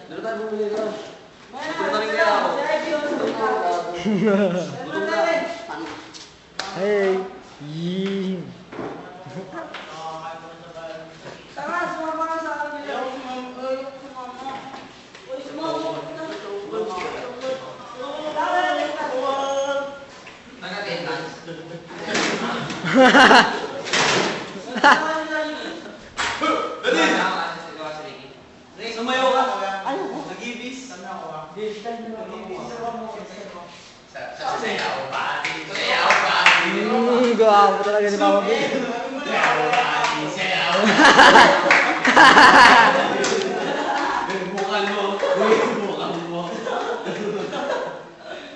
Dito tayo bumili ko. Dito na rin kaya ako. Hey! Yee! Tara, sumama ka sa akin. Nag-attendance. Sumayaw ka. Ano? Nag-ibis. Sayaw pa. Sayaw pa. Gawa ko talaga ni Mama B. Sayaw. Bukal mo. Bukal mo.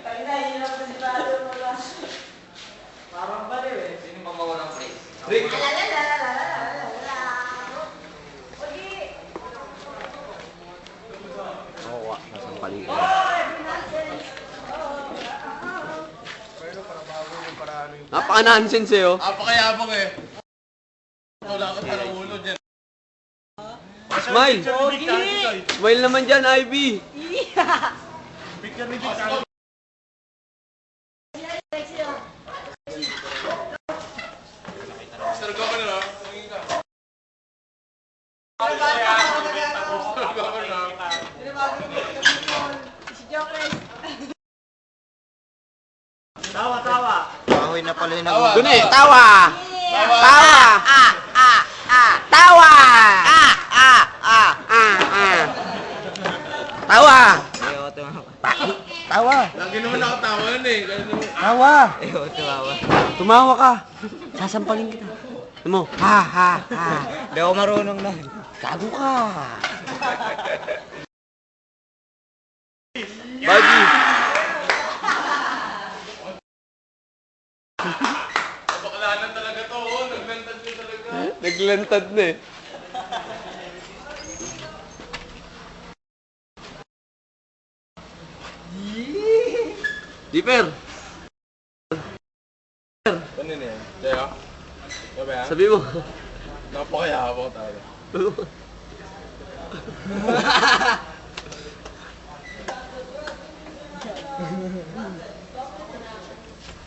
Tayo na, hirap na si Brado. Parang baliw eh. Sino pa mawala ng place? Rick. Oo, nasang paligid. Napaka-nonsense eh, oh. Apakayabang eh. Wala ka sa ulo dyan. Smile! Smile naman dyan, Ivy! Sir, Governor. Sir, Governor. Si Jokres. Kahoy na pala yung Tawa. Doon eh, tawa! Tawa! Tawa! Tawa! Ayaw, tumawa. Tawa! Lagi naman nakatawa yun eh. Ganun. Tawa! Ayaw, tumawa. Tumawa ka! Sasampalin kita. Ano mo? Ha, ha, ha. Hindi ako marunong na. Gago ka! Buddy! Baklanan talaga to. Oh. Naglantad nyo talaga. Naglantad na eh. Dipper! Ano na yan? Jaya? Gabi ha? Sabi mo. Napakayabang talaga.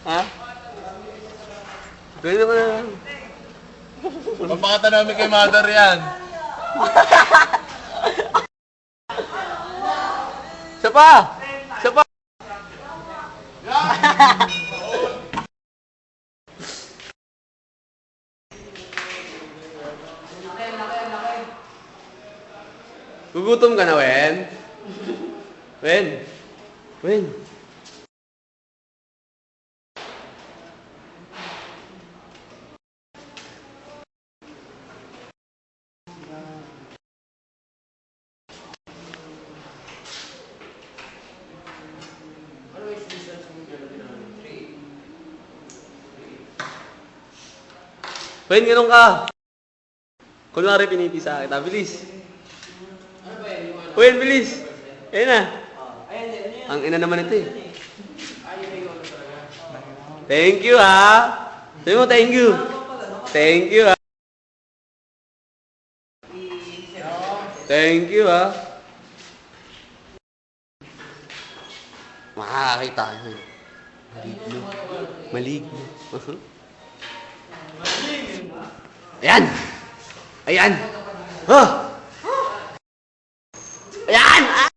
Ha? Gawin naman na. Papakata namin kay mother yan. Isa pa! Isa pa! Gugutom ka na, Wen? Wen? Wen? Wen, ganun ka. Kunwari pinipisa kita. Bilis. Wen, bilis. Ayun na. Ang ina naman ito eh. Thank you ha. Sabi mo thank you. Thank you ha. Thank you ha. Makakakita ka na. Maligno. Maligno. Ayan! Ayan! Huh! Ayan! Ah!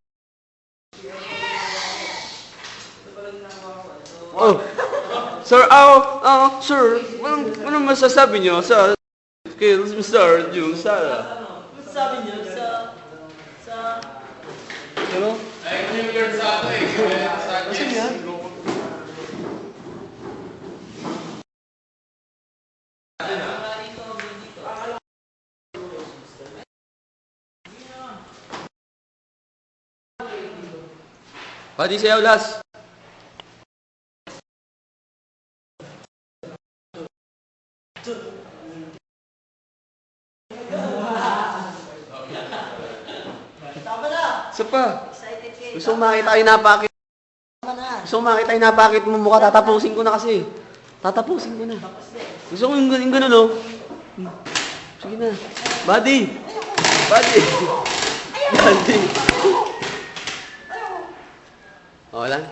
Oh! Sir, sir, anong masasabi niyo sa skills, Mr. Jung Sara? Sabi niyo sa Ano? Ay, yung girl sa ato eh. Sa Saan yan? Pati sayaw last. Isa pa. excited kayo. Gusto ko makita yung napakit. Gusto ko makita yung napakit mo mukha. Tatapusin ko na kasi. Tatapusin ko na. Gusto ko yung gano'n, oh. Sige na. Buddy! Buddy! Buddy! Okay lang?